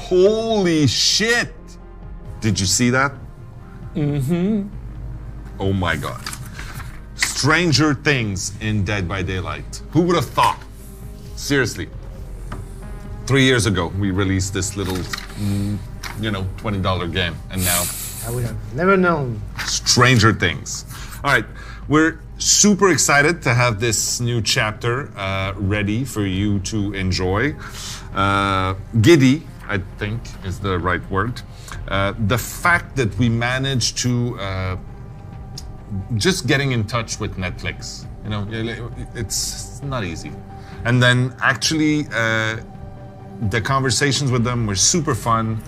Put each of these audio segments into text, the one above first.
Holy shit! Did you see that? Mm-hmm. Oh my God. Stranger Things in Dead by Daylight. Who would have thought? Seriously. 3 years ago, we released this little, $20 game, and now I would have never known. Stranger Things. All right, we're super excited to have this new chapter ready for you to enjoy. Giddy, I think, is the right word. The fact that we managed to just getting in touch with Netflix, it's not easy. And then actually, the conversations with them were super fun.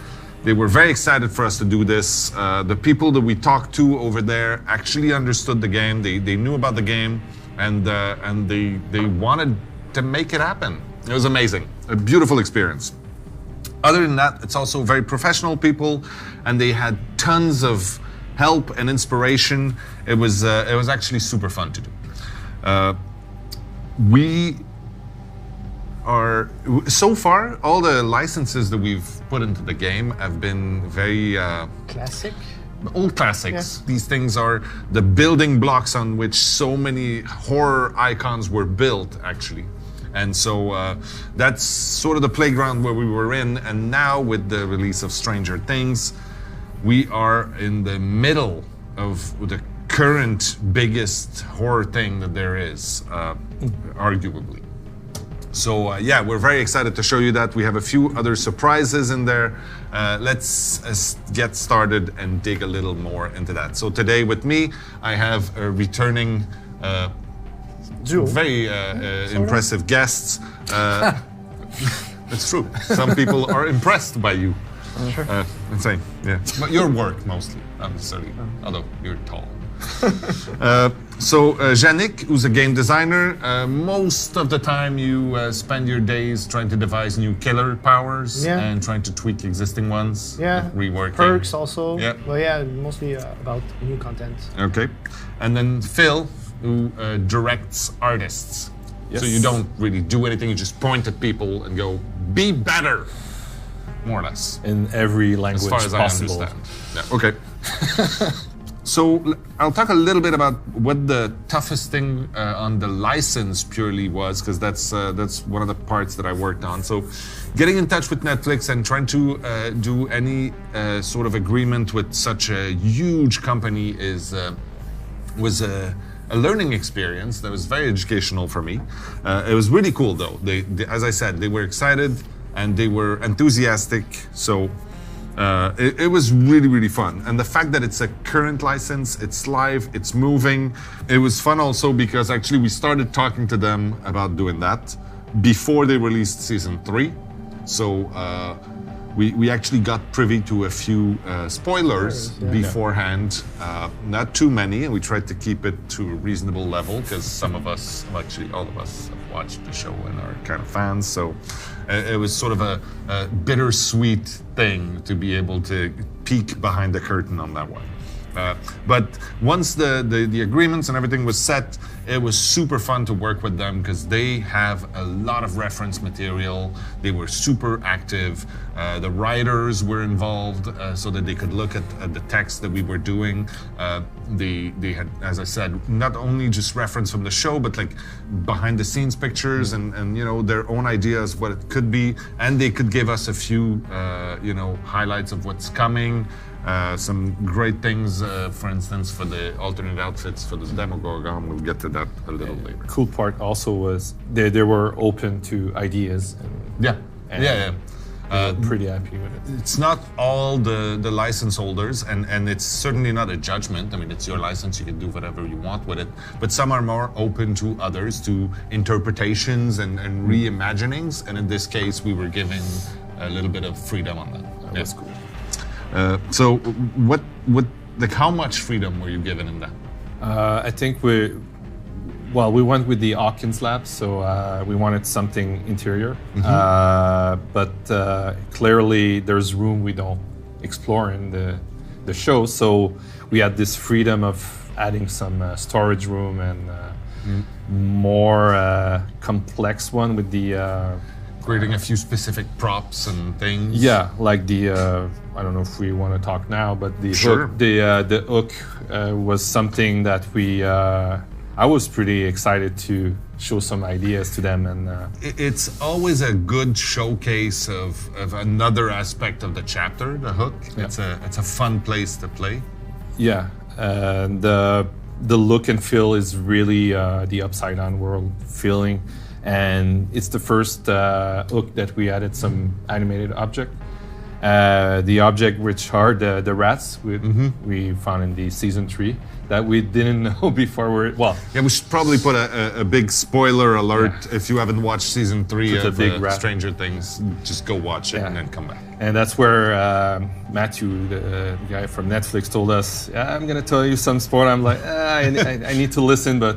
They were very excited for us to do this. The people that we talked to over there actually understood the game. They knew about the game, and they wanted to make it happen. It was amazing, a beautiful experience. Other than that, it's also very professional people, and they had tons of help and inspiration. It was actually super fun to do. We are, so far, all the licenses that we've put into the game have been very Classic. old classics. Yeah. These things are the building blocks on which so many horror icons were built, actually. And so that's sort of the playground where we were in. And now with the release of Stranger Things, we are in the middle of the current biggest horror thing that there is, arguably. So yeah, we're very excited to show you that. We have a few other surprises in there. Let's get started and dig a little more into that. So today with me, I have a returning, very impressive guests. It's true. Some people are impressed by you. Sure. Insane, yeah. But your work mostly, not necessarily, although you're tall. So Yannick, who's a game designer, most of the time you spend your days trying to devise new killer powers and trying to tweak existing ones. Yeah. Like reworking. Perks also. Yeah. Well, yeah, mostly about new content. Okay. And then Phil, who directs artists. Yes. So you don't really do anything, you just point at people and go, be better, more or less. In every language As far as possible. I understand. Yeah. Okay. So I'll talk a little bit about what the toughest thing on the license purely was, because that's one of the parts that I worked on. So getting in touch with Netflix and trying to do any sort of agreement with such a huge company was a learning experience that was very educational for me. It was really cool though. They, as I said, they were excited and they were enthusiastic. So it was really, really fun. And the fact that it's a current license, it's live, it's moving. It was fun also because actually we started talking to them about doing that before they released season 3. So we actually got privy to a few spoilers beforehand, not too many, and we tried to keep it to a reasonable level because some of us, well, actually all of us, have watched the show and are kind of fans. So it was sort of a bittersweet thing to be able to peek behind the curtain on that one. But once the agreements and everything was set, it was super fun to work with them because they have a lot of reference material. They were super active. The writers were involved so that they could look at the text that we were doing. They had, as I said, not only just reference from the show, but like behind the scenes pictures and their own ideas what it could be. And they could give us a few highlights of what's coming. Some great things, for instance, for the alternate outfits for the Demogorgon. We'll get to that a little later. Cool part also was they were open to ideas. And they were pretty happy with it. It's not all the license holders, and it's certainly not a judgment. I mean, it's your license, you can do whatever you want with it. But some are more open to others, to interpretations and reimaginings. And in this case, we were given a little bit of freedom on that. That's cool. So how much freedom were you given in that? I think we went with the Hawkins Lab, so we wanted something interior. But clearly there's room we don't explore in the show, so we had this freedom of adding some storage room and more complex one with the creating a few specific props and things. Yeah, like the I don't know if we want to talk now, but the Sure. hook, the hook was something that we I was pretty excited to show some ideas to them, and It's always a good showcase of another aspect of the chapter, the hook. Yeah. It's a fun place to play. yeah, and the look and feel is really the upside down world feeling, and it's the first hook that we added some animated object. The object which are the rats we found in the season 3 that we didn't know before. Yeah, we should probably put a big spoiler alert if you haven't watched season 3 Put a of big rat. Stranger Things. Just go watch it and then come back. And that's where Matthew, the guy from Netflix, told us, I'm going to tell you some sport. I'm like, I need to listen, but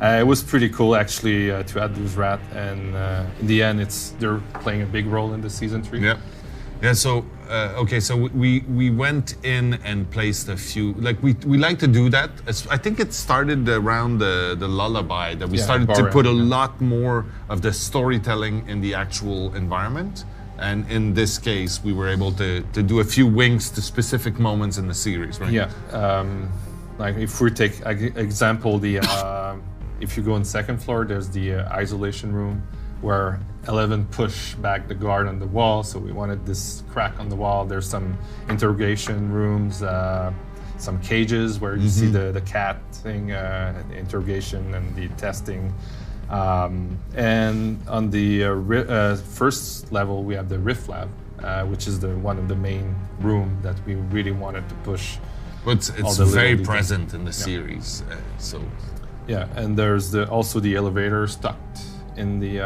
it was pretty cool actually to add those rat. And in the end, they're playing a big role in the season 3. Yeah. Yeah, so okay, so we went in and placed a few, like we like to do that. I think it started around the lullaby that we Yeah, started to Boreal, put a yeah. lot more of the storytelling in the actual environment. And in this case, we were able to do a few winks to specific moments in the series, right? Yeah. Like if we take example, if you go on second floor, there's the isolation room where 11 push back the guard on the wall. So we wanted this crack on the wall. There's some interrogation rooms, some cages where you see the cat thing, the interrogation and the testing. And on the first level, we have the Rift Lab, which is one of the main room that we really wanted to push. But all it's the little very details. present in the series. So Yeah, and there's also the elevator tucked in the.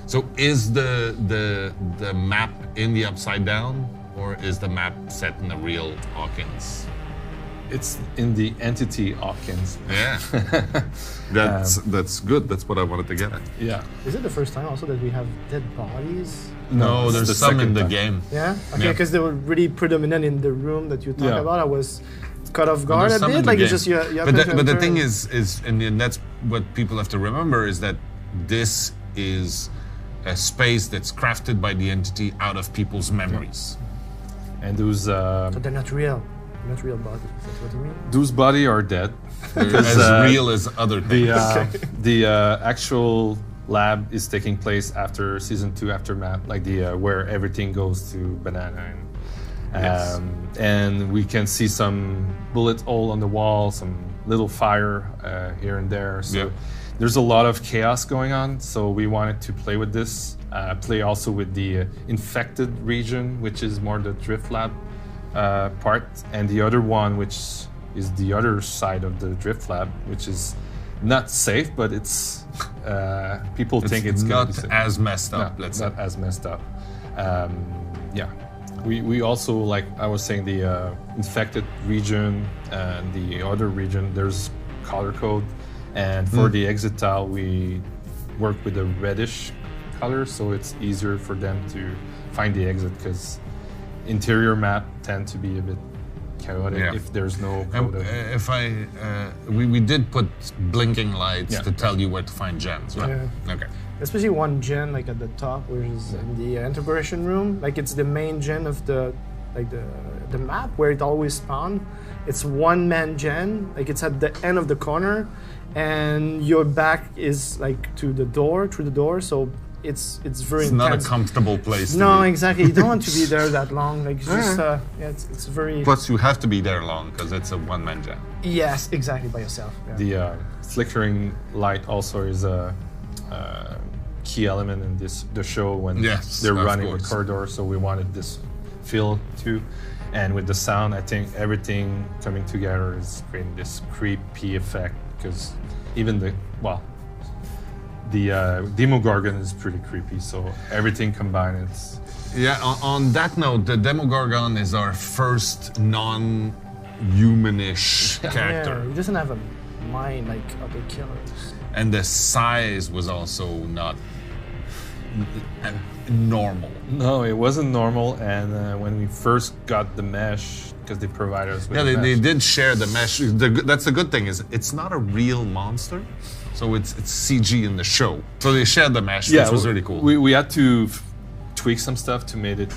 So is the map in the Upside Down, or is the map set in the real Hawkins? It's in the entity Hawkins. Yeah, that's good. That's what I wanted to get at. Yeah. Is it the first time also that we have dead bodies? No, it's there's the some in second the time. game. Yeah? Okay, Yeah. because they were really predominant in the room that you talked Yeah. about. I was caught off guard There's a some in bit. the Like, it's game. just you have But to the enter thing and- is, and that's what people have to remember is that this is a space that's crafted by the entity out of people's memories. And those But they're not real. They're not real bodies. That's what you mean? those body are dead. They're as real as other things. The actual lab is taking place after season 2 aftermath, like where everything goes to banana. Yes. And we can see some bullet hole on the wall, some little fire here and there. So Yeah. there's a lot of chaos going on. So we wanted to play with this, play also with the infected region, which is more the Drift Lab part, and the other one, which is the other side of the Drift Lab, which is not safe, but it's people think it's gonna not be safe. as messed up. No, let's not say. as messed up. Yeah, we also, like I was saying, the infected region and the other region. There's color code, and for the exit tile, we work with a reddish color, so it's easier for them to find the exit because interior map tend to be a bit chaotic Yeah. if there's no And, code. if we did put blinking lights Yeah. to tell you where to find gems, right? Yeah. Okay. Especially one gen like at the top, which is in the integration room. Like it's the main gen of the map where it always spawned. It's one man gen. Like it's at the end of the corner, and your back is like to the door, through the door. So it's very It's not a intense. comfortable place. to No, be. exactly. You don't want to be there that long. Like it's just it's very Plus, you have to be there long because it's a one-man jam. yes, exactly by yourself. Yeah. The flickering light also is a key element in the show when Yes, they're of running the course. corridor. So we wanted this feel too, and with the sound, I think everything coming together is creating this creepy effect because even the Demogorgon is pretty creepy. So everything combined, it's Yeah. On that note, the Demogorgon is our first non-humanish character, Yeah, he doesn't have a mind like other killers. and the size was also not. normal. No, it wasn't normal. And when we first got the mesh, because they provided us with Yeah, the they mesh. did share the mesh. That's the good thing is it's not a real monster, so it's CG in the show. So they shared the mesh, which was really cool. We had to tweak some stuff to make it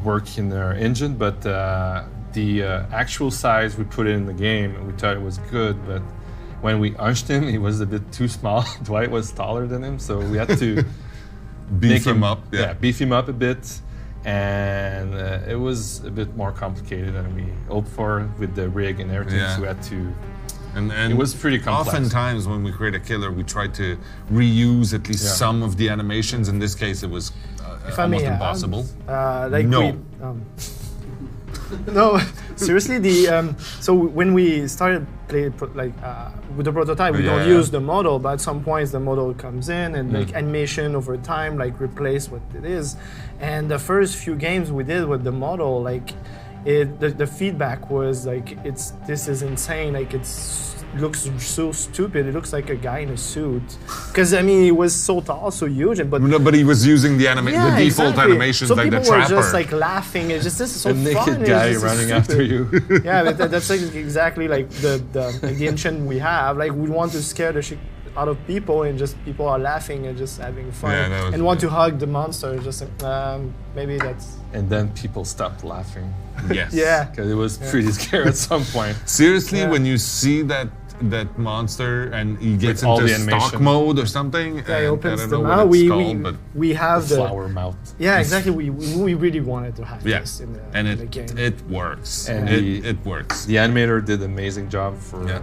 work in our engine, but the actual size we put it in the game, we thought it was good, but when we unched him, he was a bit too small. Dwight was taller than him, so we had to Beef make him up. Yeah, beef him up a bit, and it was a bit more complicated than we hoped for with the rig and everything. Yeah. So we had to. And It was pretty complex. Oftentimes, when we create a killer, we try to reuse at least Yeah. some of the animations. In this case, it was If I may almost add, impossible. Like No. no, seriously. So when we started with the prototype, we don't Yeah. use the model, but at some points the model comes in and like animation over time like replace what it is. And the first few games we did with the model, like the feedback was like this is insane. Like looks so stupid. It looks like a guy in a suit. Because I mean, he was so tall, so huge, but No, but he was using the the default animations so like the people were trapper. just like laughing. It's just this is so A fun. naked It's guy just so running stupid. after you. Yeah, but that's like exactly like the engine we have. Like we want to scare the shit out of people, and just people are laughing and just having fun, Yeah, that was- and want to hug the monster. Just like, maybe that's And then people stopped laughing Yes. yeah. because it was pretty scary at some point. Seriously, Yeah. when you see that monster and he gets With all into the stock animation. mode or something, Yeah, and he I opens don't the know mouth. what it's called, but We have the Flower mouth. yeah, exactly. We really wanted to have yeah, this in the, and in the game. it works. And it works. The animator did an amazing job for Yeah.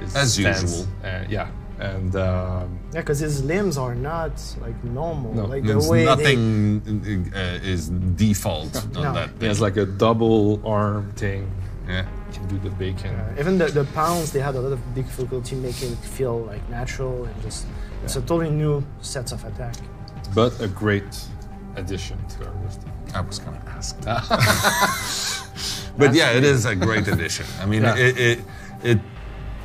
his As stance. usual. Yeah, and Yeah, because his limbs are not like normal. No, like There's the way nothing is default on No. that. he has like a double arm thing. Yeah. Can do the bacon. even the pounds, they had a lot of difficulty making it feel like natural and just it's a totally new sets of attack. But a great addition to our list. I was gonna ask. But yeah, it is a great addition. I mean, Yeah. it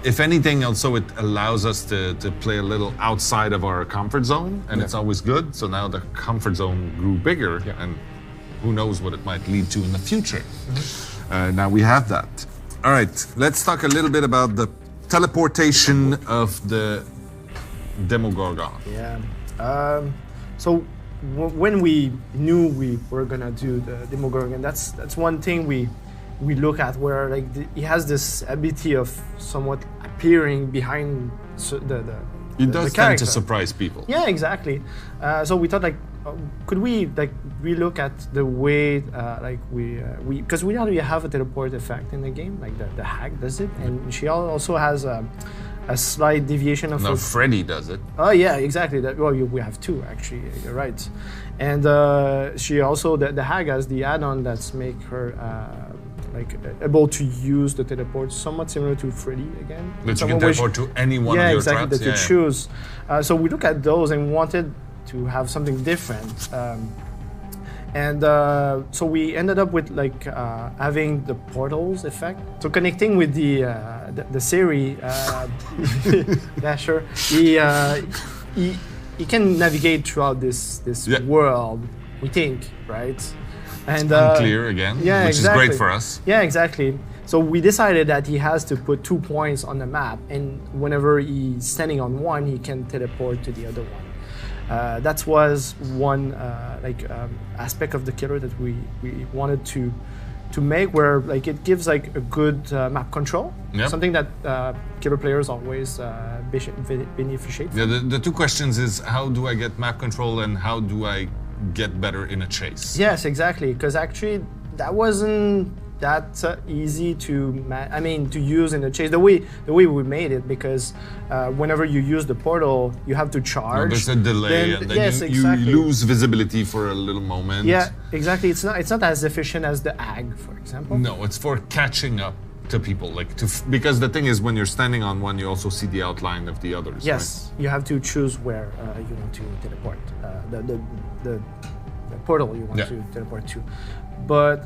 if anything, also it allows us to play a little outside of our comfort zone, and it's always good. So now the comfort zone grew bigger, Yeah. and who knows what it might lead to in the future. Now we have that. All right, let's talk a little bit about the teleportation of the Demogorgon. Yeah. So when we knew we were gonna do the Demogorgon, that's one thing we look at where like he has this ability of somewhat appearing behind the It the does tend character. to surprise people. Yeah, exactly. So we thought like, could we like relook at the way like we because we already have a teleport effect in the game, like the hag does it, and she also has a slight deviation of No, her. Freddy does it. Oh yeah, exactly. That well, we have two actually. You're right, and she also the hag has the add-on that's make her like able to use the teleport, somewhat similar to Freddy again. That you Some can of which- teleport to any one yeah, of your exactly. traps. That you choose. So we look at those and wanted to have something different. So we ended up with like having the portals effect. So connecting with the Siri, yeah, sure. He can navigate throughout this Yeah. world. We think, right? And Unclear again, yeah, which exactly. is great for us. Yeah, exactly. So we decided that he has to put 2 points on the map, and whenever he's standing on one, he can teleport to the other one. That was one aspect of the killer that we wanted to make, where like it gives like a good map control, Yep. something that killer players always beneficiate from. Yeah, the two questions is how do I get map control and how do I get better in a chase? Yes, exactly. Because actually, that wasn't that easy to to use in the chase. The way we made it, because whenever you use the portal, you have to No, charge. there's a delay, and then yes, you exactly. lose visibility for a little moment. Yeah, exactly. It's not as efficient as the AG, for example. No, it's for catching up to people, because the thing is, when you're standing on one, you also see the outline of the others. Yes, you have to choose where you want to teleport, the portal you want Yeah. to teleport to. But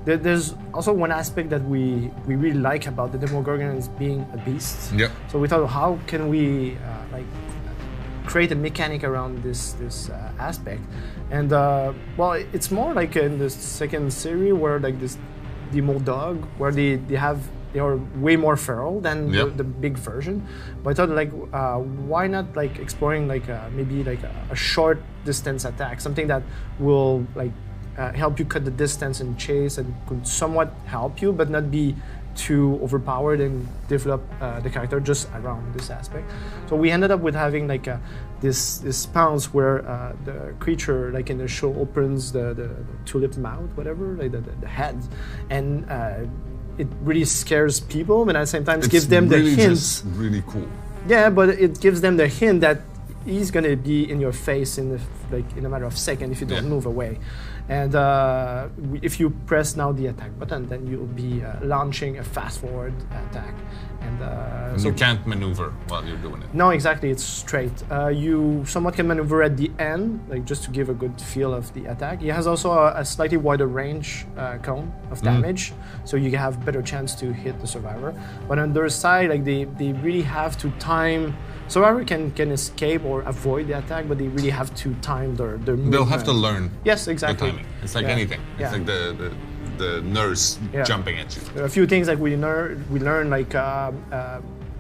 there's also one aspect that we really like about the Demogorgon is being a beast. Right? Yeah. So we thought, how can we create a mechanic around this aspect. And well, it's more like in the second series where like this demo dog, where they are way more feral than the big version. But I thought like, why not like exploring like maybe like a short distance attack, something that will like help you cut the distance and chase and could somewhat help you, but not be too overpowered and develop the character just around this aspect. So we ended up with having like this pounce where the creature like in the show opens the tulip mouth, whatever, like the head, and it really scares people, but at the same time it gives them the hint. Just really cool. Yeah, but it gives them the hint that he's gonna be in your face in a matter of seconds if you don't move away. And if you press now the attack button, then you'll be launching a fast forward attack. And so you can't maneuver while you're doing it. No, exactly. It's straight. You somewhat can maneuver at the end, like just to give a good feel of the attack. It has also a slightly wider range cone of damage, so you have better chance to hit the survivor. But on their side, like they really have to time. Survivor can escape or avoid the attack, but they really have to time their movement. They'll have to learn. Yes, exactly. The timing. It's like anything. It's like the nurse jumping at you. There are a few things like we learn like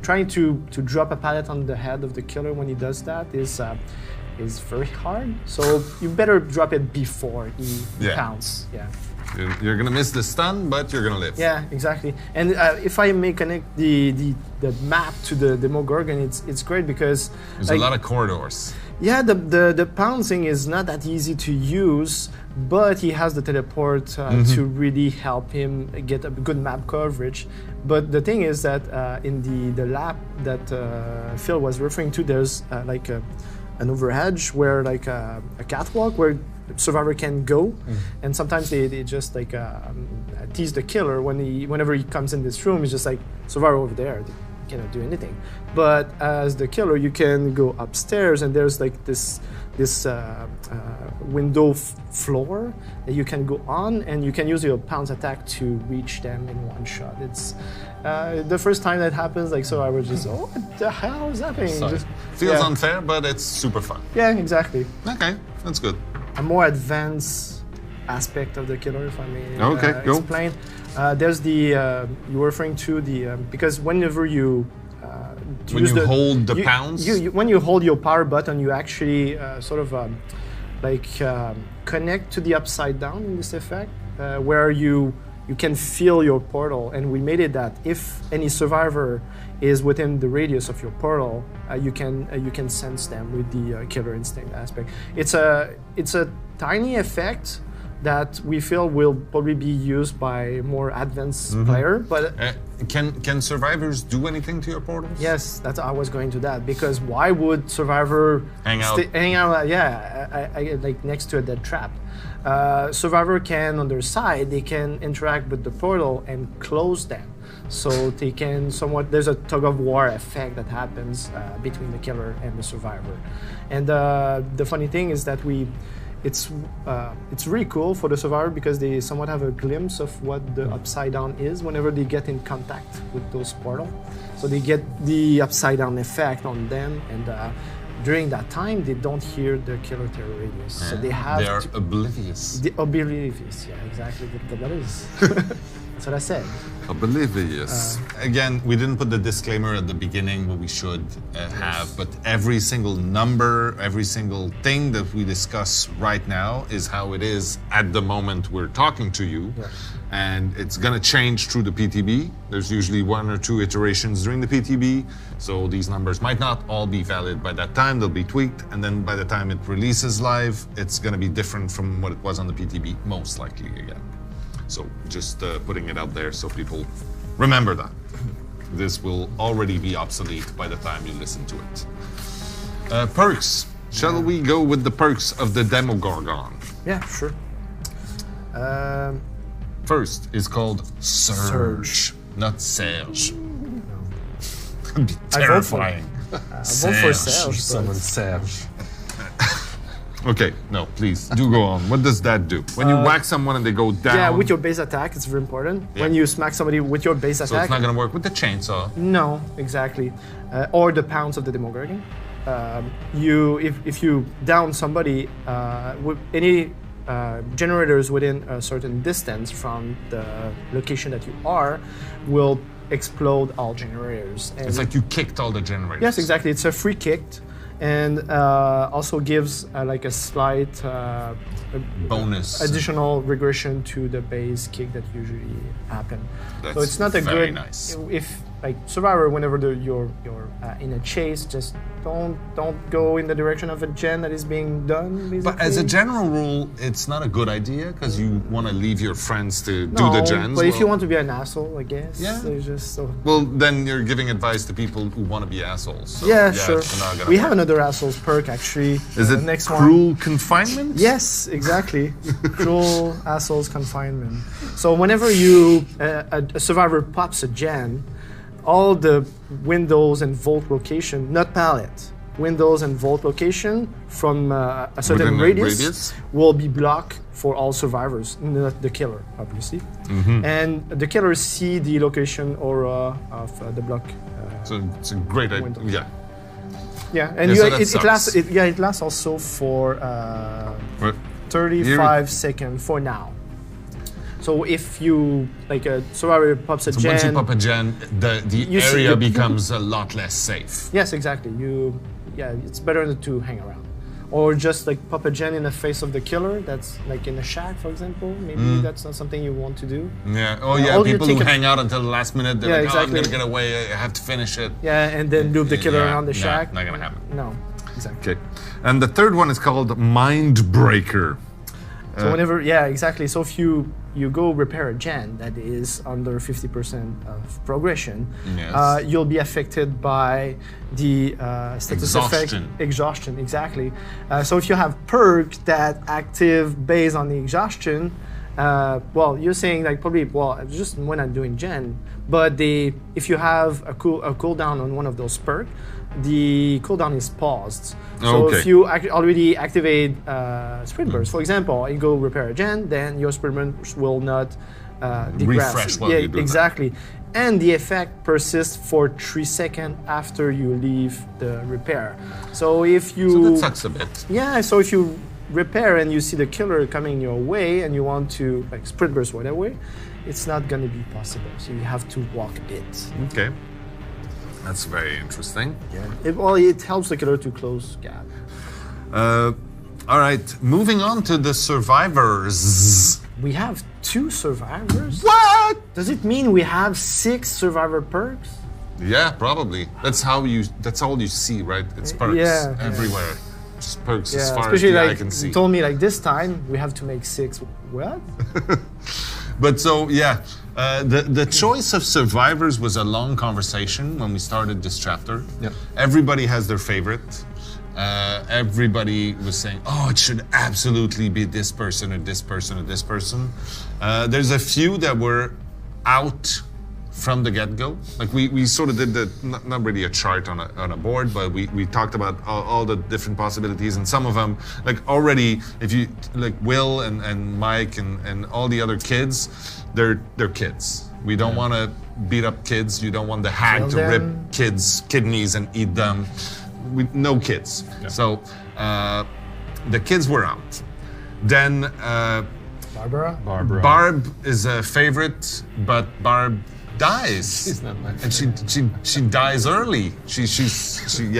trying to drop a pallet on the head of the killer when he does that is very hard. So you better drop it before he pounds. Yeah. You're gonna miss the stun, but you're gonna live. Yeah, exactly. And if I may connect the map to the Demogorgon, it's great because there's a lot of corridors. Yeah, the pouncing is not that easy to use, but he has the teleport to really help him get a good map coverage. But the thing is that in the lab that Phil was referring to, there's like an overhedge where like a catwalk where survivor can go, and sometimes they just like tease the killer whenever he comes in this room. He's just like, survivor over there, they cannot do anything. But as the killer, you can go upstairs, and there's like this window floor that you can go on, and you can use your pounce attack to reach them in one shot. It's the first time that happens, like, so I was just, oh, what the hell is happening? Just, feels unfair, but it's super fun. Yeah, exactly. Okay, that's good. A more advanced aspect of the killer, if I may explain. There's the you were referring to the because whenever you when you hold the pounds, when you hold your power button, you actually sort of connect to the upside down in this effect, where you can feel your portal, and we made it that if any survivor is within the radius of your portal, you can sense them with the killer instinct aspect. It's a tiny effect that we feel will probably be used by more advanced player, but can survivors do anything to your portals? Yes, that's I was going to that, because why would survivor hang out? Like next to a dead trap. Survivor can, on their side, they can interact with the portal and close them. So they can somewhat, there's a tug of war effect that happens between the killer and the survivor. And the funny thing is that it's really cool for the survivor because they somewhat have a glimpse of what the upside down is whenever they get in contact with those portals. So they get the upside down effect on them, and during that time they don't hear the killer terror radius. So they are oblivious. Oblivious, yeah, exactly. That is. That's what I said. Oblivious. Again, we didn't put the disclaimer at the beginning, what we should have, but every single number, every single thing that we discuss right now is how it is at the moment we're talking to you. Yeah. And it's gonna change through the PTB. There's usually 1 or 2 iterations during the PTB, so these numbers might not all be valid by that time. They'll be tweaked, and then by the time it releases live, it's gonna be different from what it was on the PTB, most likely again. So just putting it out there so people remember that. This will already be obsolete by the time you listen to it. Perks. Shall we go with the perks of the Demogorgon? Yeah, sure. First is called Surge. Not Serge. No. It'd be terrifying. I vote for Serge. Someone Serge. Okay, no, please, do go on. What does that do? When you whack someone and they go down? Yeah, with your base attack, it's very important. Yeah. When you smack somebody with your base attack... So it's not going to work with the chainsaw? No, exactly. Or the pounce of the Demogorgon. if you down somebody, with any generators within a certain distance from the location that you are will explode all generators. And It's like you kicked all the generators. yes, exactly. It's a free kick, and also gives like a slight Bonus. additional regression to the base kick that usually happen. So That's it's not a very good. nice. If like Survivor, whenever you're in a chase, just don't go in the direction of a gen that is being done. Basically. But as a general rule, it's not a good idea because you want to leave your friends to do the No, gens. But if you well- want to be an asshole, I guess. Yeah. There's just so. Well, then you're giving advice to people who want to be assholes. So, Yeah, sure. it's not gonna We work. have another assholes perk actually. Is it next cruel one? confinement? Yes, exactly. Cruel assholes confinement. So whenever you a survivor pops a gen, all the windows and vault location, not pallet, windows and vault location from a certain Within a radius, radius? will be blocked for all survivors, not the killer, obviously. Mm-hmm. And the killers see the location aura of the block. So it's a great idea. Window. Yeah. Yeah, and Yeah, so that it sucks. lasts. It lasts also for But 35 seconds for now. So if you like a survivor pops a so gen, once you pop a gen, the You see area the- becomes a lot less safe. yes, exactly. It's better to hang around, or just like pop a gen in the face of the killer. That's like in a shack, for example. Maybe that's not something you want to do. Yeah. Oh, Yeah, yeah. all you People who think of- hang out until the last minute, they're Yeah, like, exactly. oh, I'm going to get away. I have to finish it. Yeah, and then loop the killer Yeah, around the nah, shack. not gonna happen. No, exactly. Okay. And the third one is called Mind Breaker. So whenever, yeah, exactly. So if you go repair a gen that is under 50% of progression, Yes. you'll be affected by the status Exhaustion. effect. Exhaustion, exactly. So if you have perk that active based on the exhaustion, well, you're saying like probably, well, just when I'm doing gen, but if you have a cooldown on one of those perk, the cooldown is paused. So Okay. if you already activate sprint burst, for example, and go repair a gen, then your sprint burst will not degress. Refresh while Yeah, you do that. exactly. And the effect persists for 3 seconds after you leave the repair. So if you So that sucks a bit. yeah, so if you repair and you see the killer coming your way and you want to like sprint burst whatever, it's not gonna be possible. So you have to walk a bit. Okay. That's very interesting. It helps the killer to close gap. All right. Moving on to the survivors. We have 2 survivors. What? Does it mean we have 6 survivor perks? Yeah, probably. That's all you see, right? It's perks yeah. everywhere. Just perks as Yeah, far as especially the eye like can see. you told me like this time we have to make 6. What? But so yeah, the choice of survivors was a long conversation when we started this chapter. Yep. Everybody has their favorite. Everybody was saying, "Oh, it should absolutely be this person or this person or this person." There's a few that were out from the get-go. Like we sort of did not really a chart on a board, but we talked about all the different possibilities, and some of them, like already, if you like Will and Mike and all the other kids, they're kids. We don't want to beat up kids. You don't want the hag Kill to them. rip kids' kidneys and eat them. No kids. So the kids were out. Then Barbara? Barbara. Barb is a favorite, but Barb dies. She's not my And she dies early. She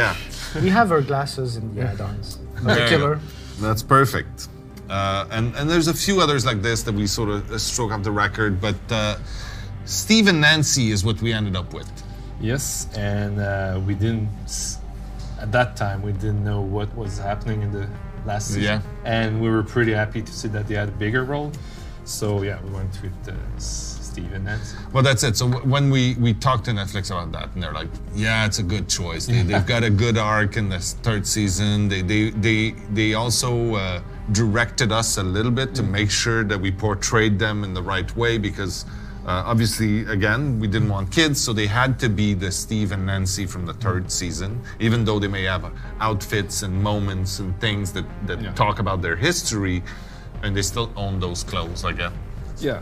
yeah. We have our glasses in the add-ons. There The you killer. go. That's perfect. And there's a few others like this that we sort of stroke off the record, but Steve and Nancy is what we ended up with. Yes, and we didn't. At that time, we didn't know what was happening in the last season, Yeah. and we were pretty happy to see that they had a bigger role. So yeah, we went with Steve and Nancy. Well, that's it. So when we talked to Netflix about that, and they're like, "Yeah, it's a good choice. They've got a good arc in this 3rd season. They also directed us a little bit to make sure that we portrayed them in the right way because." Obviously, again, we didn't want kids, so they had to be the Steve and Nancy from the 3rd season, even though they may have outfits and moments and things that Yeah. talk about their history, and they still own those clothes, I guess. Yeah.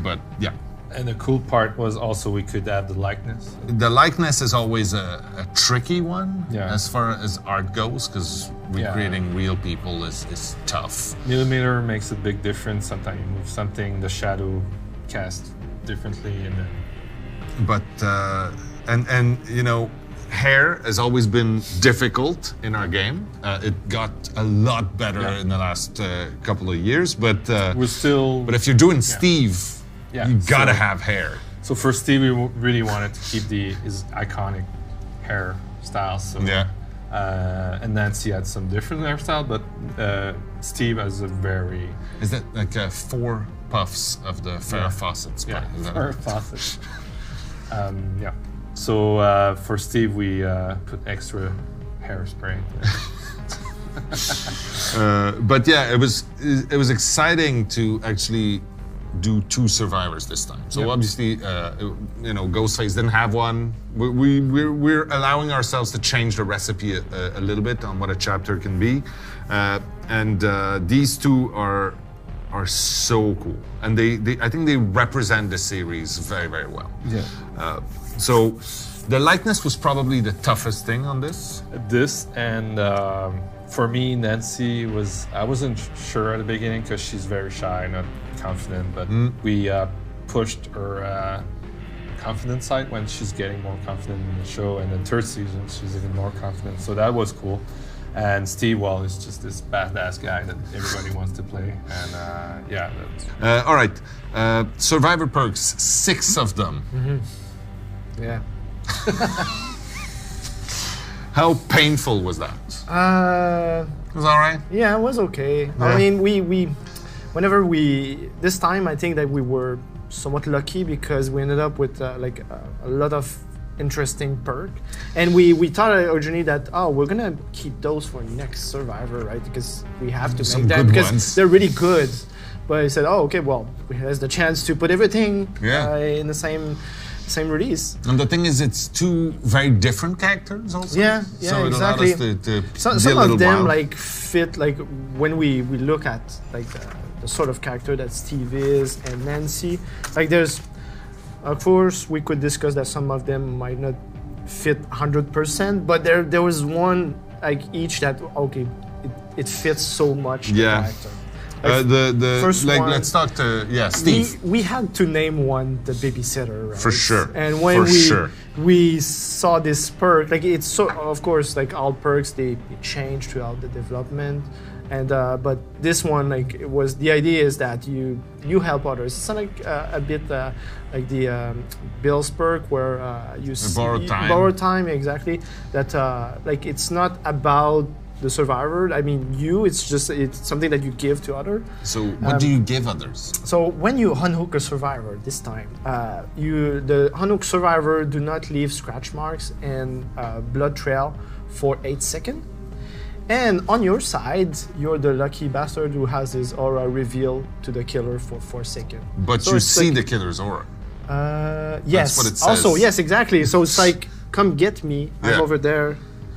But yeah, And the cool part was also we could have the likeness. The likeness is always a tricky one Yeah. as far as art goes, because Yeah. recreating real people is tough. Millimeter makes a big difference. Sometimes you move something, the shadow cast differently, and then But and you know, hair has always been difficult in our game. It got a lot better Yeah. in the last couple of years, but we're still. but if you're doing Steve, Yeah, you gotta so- have hair. So for Steve, we really wanted to keep his iconic hairstyle. So, and Nancy had some different hairstyle, but Steve has a very Is that like 4 puffs of the Farrah Fawcett spray? Is that Farrah it? Fawcett. Yeah. So for Steve, we put extra hairspray. But yeah, it was exciting to actually do 2 survivors this time. So Yep. obviously, you know, Ghostface didn't have one. We're allowing ourselves to change the recipe a little bit on what a chapter can be, and these 2 are so cool, and they I think they represent the series very, very well. Yeah. So the likeness was probably the toughest thing on this. This and for me, Nancy was. I wasn't sure at the beginning because she's very shy, not confident. But we pushed her confidence side when she's getting more confident in the show. And then 3rd season, she's even more confident. So that was cool. And Steve Wall is just this badass guy that everybody wants to play. And yeah, that's, All right, Survivor perks, 6 of them. Yeah. How painful was that? It was all right. Yeah, it was okay. Yeah. I mean, whenever this time, I think that we were somewhat lucky because we ended up with like a lot of interesting perk, and we thought originally that we're gonna keep those for next Survivor, right? Because we have to Some make them good because ones. they're really good. But I said, okay, well, here's the chance to put everything Yeah. in the same release. And the thing is, it's 2 very different characters also. Yeah, So it exactly. allowed us to Some be a little of them wild. like fit like when we look at like the sort of character that Steve is and Nancy. Like there's, of course, we could discuss that some of them might not fit 100%, but there was one like each that it fits so much. The Yeah. character. the first like one- let's talk to Steve. We had to name one the babysitter, right? For sure. And when For sure. we saw this perk, like it's so of course like all perks they change throughout the development, and but this one like it was the idea is that you help others. It's not like a bit like the Bill's perk where you borrowed time. borrowed time exactly. That like it's not about the survivor. I mean, it's something that you give to other. So what do you give others? So when you unhook a survivor this time, the unhook survivor do not leave scratch marks and blood trail for 8 seconds. And on your side, you're the lucky bastard who has his aura revealed to the killer for 4 seconds. But So you it's see like- the killer's aura. Yes. what it Also, says. yes, exactly. So it's like, come get me. I'm Yeah. over there.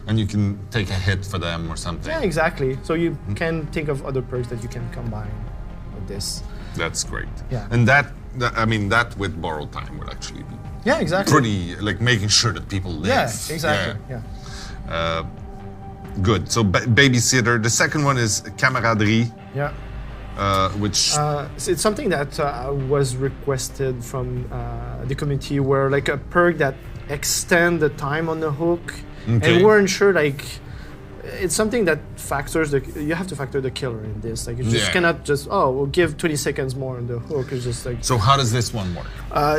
And you can take a hit for them or something. Yeah, exactly. So you Mm-hmm. can think of other perks that you can combine with this. That's great. Yeah. And that I mean, that with borrowed time would actually be Yeah, exactly. pretty, like making sure that people live. Yeah, exactly. Yeah. Good. So babysitter. The second one is camaraderie, Yeah. which So it's something that was requested from the community, where like a perk that extend the time on the hook, Okay. and we weren't sure like it's something that factors you have to factor the killer in this. Like you just Yeah. cannot just we'll give 20 seconds more on the hook. It's just like So how does this one work?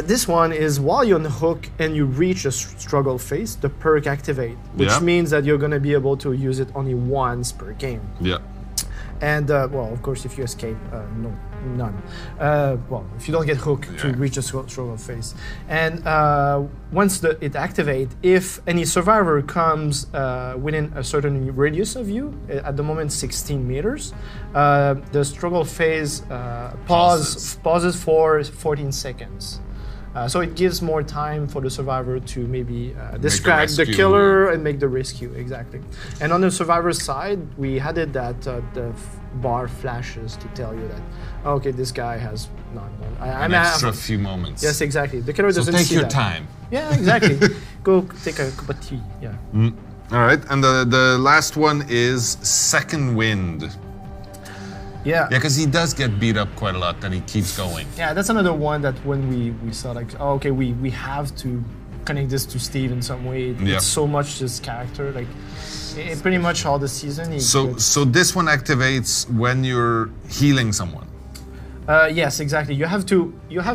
this one is while you're on the hook and you reach a struggle phase, the perk activate, which Yeah. means that you're gonna be able to use it only once per game. Yeah. And well, of course, if you escape, none. Well, if you don't get hooked to Yeah. reach a struggle phase, and once it activates, if any survivor comes within a certain radius of you, at the moment 16 meters, the struggle phase pauses for 14 seconds. So it gives more time for the survivor to maybe distract the rescue. killer and make the rescue, exactly. And on the survivor side, we added that bar flashes to tell you that, okay, this guy has not one. An extra few moments. Yes, exactly. The killer So doesn't take see your that. time. Yeah, exactly. Go take a cup of tea. Yeah. All right, and the last one is Second Wind. Yeah. Yeah, because he does get beat up quite a lot, and he keeps going. Yeah, that's another one that when we saw like, oh, okay, we have to connect this to Steve in some way. Yeah. It's so much his character, like pretty much all the season. So this one activates when you're healing someone. Yes, exactly. You have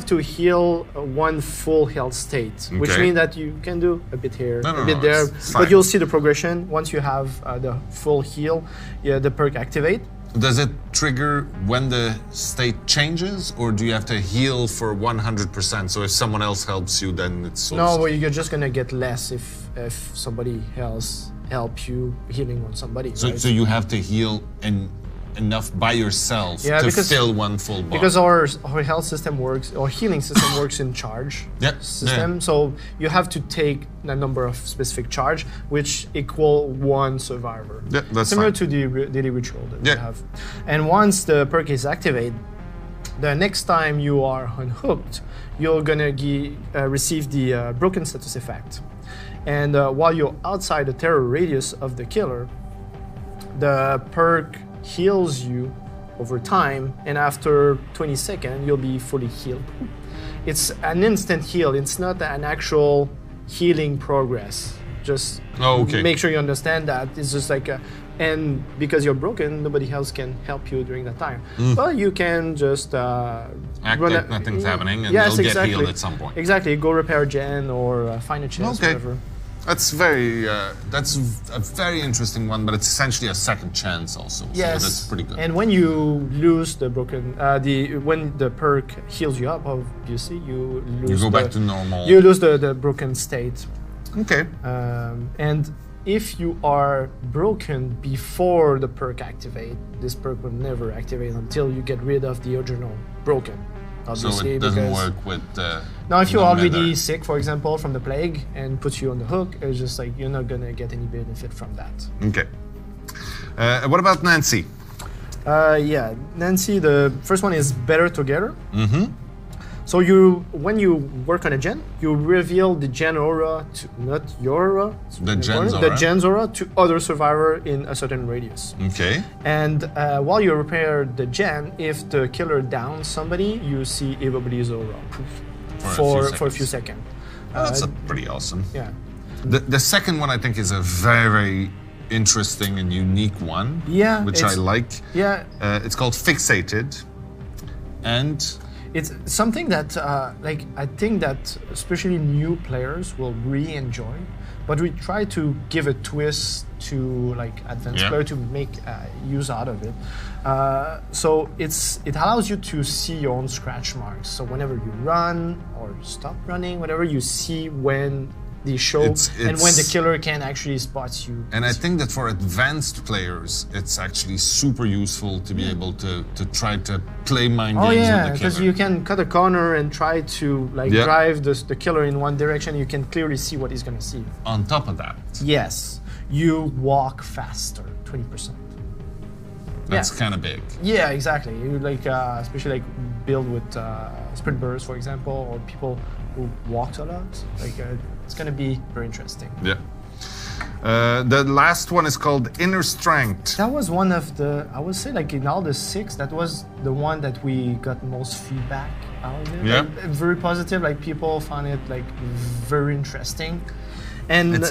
to heal one full health state, which Okay. means that you can do a bit here, No, a bit there, it's fine. but you'll see the progression once you have the full heal. Yeah, the perk activate. Does it trigger when the state changes, or do you have to heal for 100%? So if someone else helps you, then it's No, well, you're just gonna get less if somebody else help you healing on somebody. so, right? so you have to heal enough by yourself Yeah, to because- fill one full bar. Because our health system works, our healing system works in charge Yeah, system. yeah. So you have to take a number of specific charge, which equal one survivor. Yeah, that's similar fine. to the daily ritual that we Yeah. have. And once the perk is activated, the next time you are unhooked, you're gonna receive the broken status effect. And while you're outside the terror radius of the killer, the perk heals you over time, and after 20 seconds, you'll be fully healed. It's an instant heal. It's not an actual healing progress. Just Oh, okay. make sure you understand that. It's just like and because you're broken, nobody else can help you during that time. But you can just Act run like nothing's happening, and Yes, you'll exactly. get healed at some point. Exactly. Go repair a gen or find a chest, Okay. whatever. That's a very interesting one, but it's essentially a second chance also. Yes, So that's pretty good. And when you lose the broken, when the perk heals you up, obviously you lose. you go back to normal. You lose the broken state, Okay. and if you are broken before the perk activate, this perk will never activate until you get rid of the original broken. So Obviously, it doesn't because- work with. Now, if you're no already matter. sick, for example, from the plague, and puts you on the hook, it's just like you're not gonna get any benefit from that. Okay. What about Nancy? Yeah, Nancy, the first one is better together. Mm-hmm. So when you work on a gen, you reveal the gen aura to not your aura, it's The really gen's important, aura. the gen's aura to other survivor in a certain radius. Okay. And while you repair the gen, if the killer downs somebody, you see everybody's aura poof, for a few seconds. That's pretty awesome. Yeah. The second one I think is a very, very interesting and unique one. Yeah, Which I it's- like. Yeah, It's called Fixated, and it's something that, like, I think that especially new players will really enjoy. But we try to give a twist to like advanced Yeah. player to make use out of it. So it allows you to see your own scratch marks. So whenever you run or stop running, whatever you see when they show and when the killer can actually spot you. And I think that for advanced players, it's actually super useful to be able to try to play mind Oh games yeah, with the because killer. you can cut a corner and try to like Yeah. drive the killer in one direction. You can clearly see what he's gonna see. On top of that, Yes, you walk faster, 20%. that's Yeah. kind of big. Yeah, exactly. You like especially like build with sprint bursts, for example, or people who walk a lot. Like it's gonna be very interesting. Yeah. The last one is called Inner Strength. That was one of the, I would say, like in all the 6, that was the one that we got most feedback out of it. Yeah. Like, very positive. Like people found it like very interesting, and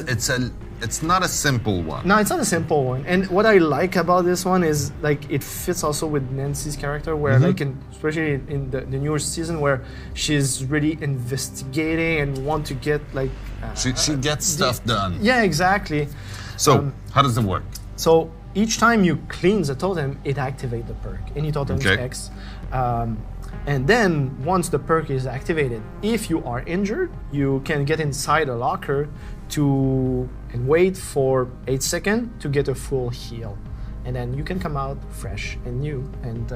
It's not a simple one. no, it's not a simple one. And what I like about this one is like it fits also with Nancy's character, where like especially in the newer season, where she's really investigating and want to get like. She gets stuff done. Yeah, exactly. So how does it work? So each time you cleanse a totem, it activates the perk. Any totem Okay. X. And then once the perk is activated, if you are injured, you can get inside a locker and wait for 8 seconds to get a full heal. And then you can come out fresh and new. And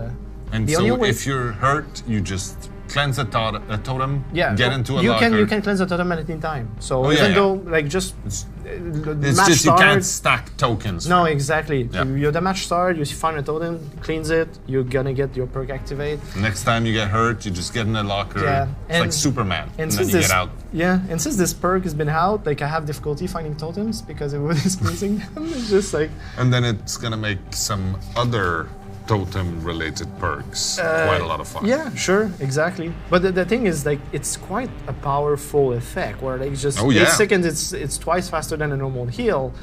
And the only so way- if you're hurt, you just cleanse a totem, Yeah, get into a you locker. you can cleanse the totem at any time. So yeah, even yeah. though like just the It's match just you can't starts. stack tokens. No, exactly. Yeah. The match start, you find a totem, cleanse it, you're gonna get your perk activate. Next time you get hurt, you just get in a locker. Yeah, It's like and- Superman. And then since you this, get out. Yeah, and since this perk has been out, like I have difficulty finding totems because everybody's cleansing them. It's just like And then it's gonna make some other totem-related perks quite a lot of fun. yeah, sure, exactly. But the thing is, like, it's quite a powerful effect where like just Oh, 8 yeah. seconds, it's twice faster than a normal heal.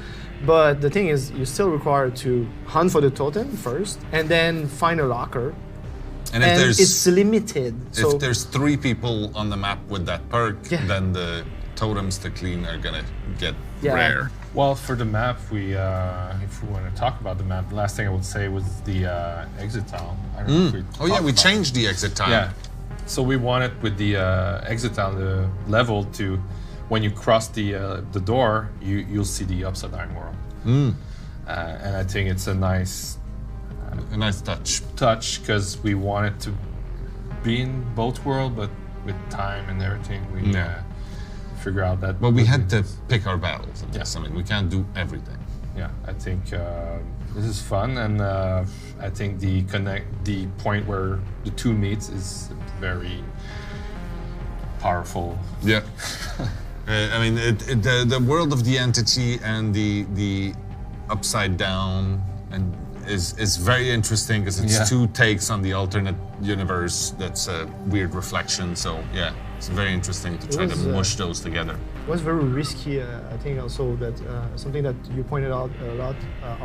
But the thing is, you're still required to hunt for the totem first, and then find a locker. And if And there's it's limited. So if there's 3 people on the map with that perk, Yeah. then the totems to clean are gonna get Yeah. rare. Well, for the map, if we want to talk about the map, the last thing I would say was the exit tile. I don't know if we Oh yeah, talked we about changed the exit time. Yeah. So we wanted with the exit tile, the level to, when you cross the door, you'll see the upside down world. And I think it's a nice A nice touch. touch because we wanted to be in both worlds, but with time and everything, we Yeah. figure out that. But we had to pick our battles. I guess. Yeah. I mean, we can't do everything. Yeah, I think this is fun, and I think the point where the two meets is very powerful. Yeah. I mean, the world of the entity and the upside down and is very interesting because it's Yeah. 2 takes on the alternate universe. That's a weird reflection. So yeah, it's very interesting to try to was, mush those together. it was very risky. I think also that something that you pointed out a lot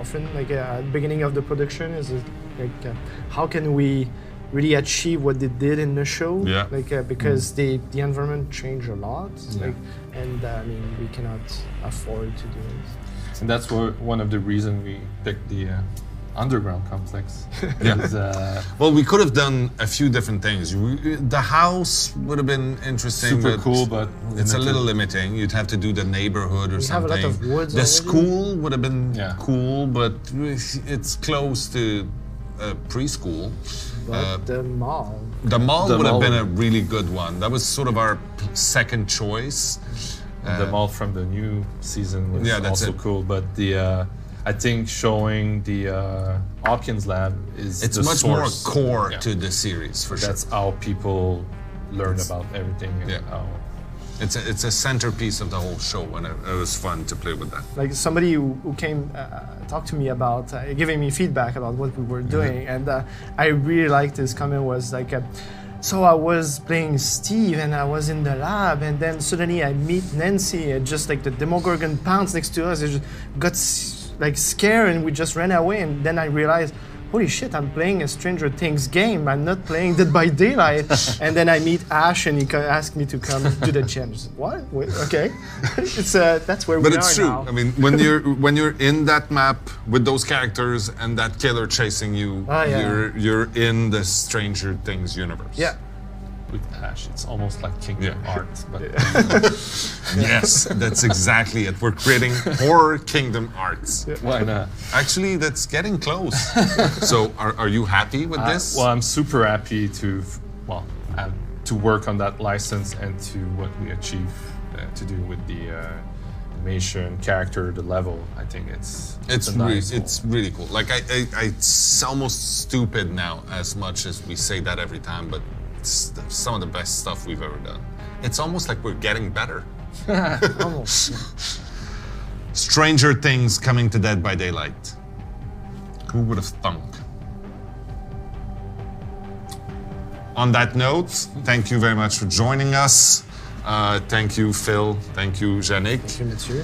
often, like at the beginning of the production, is like how can we really achieve what they did in the show? Yeah. Like because the environment changed a lot, like, and I mean we cannot afford to do it. And that's one of the reasons we picked the underground complex. Yeah. Is, Well, we could have done a few different things. The house would have been interesting. super but cool, but it's a limited. little limiting. You'd have to do the neighborhood or We have a something. lot of woods the already. school would have been Yeah. cool, but it's close to preschool. But the mall, The mall The would have mall been a really good one. That was sort of our second choice. The mall from the new season was Yeah, that's also it. cool, but I think showing the Hawkins lab is It's the much source. more core Yeah. to the series, for sure. That's how people learn about everything. And Yeah. how, It's a centerpiece of the whole show, and it was fun to play with that. like somebody who came talked to me about giving me feedback about what we were doing, and I really liked his comment was like. So I was playing Steve and I was in the lab and then suddenly I meet Nancy and just like the Demogorgon pounced next to us. It just got like scared and we just ran away and then I realized, holy shit, I'm playing a Stranger Things game. I'm not playing Dead by Daylight. And then I meet Ash and he asked me to come to the gym. I said, what? Wait, okay. It's that's where But we it's are true. now. I mean, when you're in that map with those characters and that killer chasing you, Oh, yeah. you're in the Stranger Things universe. Yeah. with Ash, it's almost like Kingdom Yeah. Hearts, but Yes, that's exactly it. We're creating horror Kingdom Hearts. why not? Actually, that's getting close. So, are you happy with this? Well, I'm super happy to work on that license and to what we achieve to do with the animation, character, the level. I think it's a nice it's really cool. Like it's almost stupid now, as much as we say that every time, but it's some of the best stuff we've ever done. It's almost like we're getting better. Almost. Stranger Things coming to Dead by Daylight. Who would have thunk? On that note, thank you very much for joining us. Thank you, Phil. Thank you, Yannick. Thank you, Mathieu.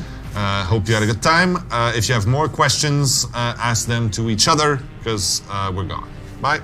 Hope you had a good time. If you have more questions, ask them to each other because we're gone. Bye.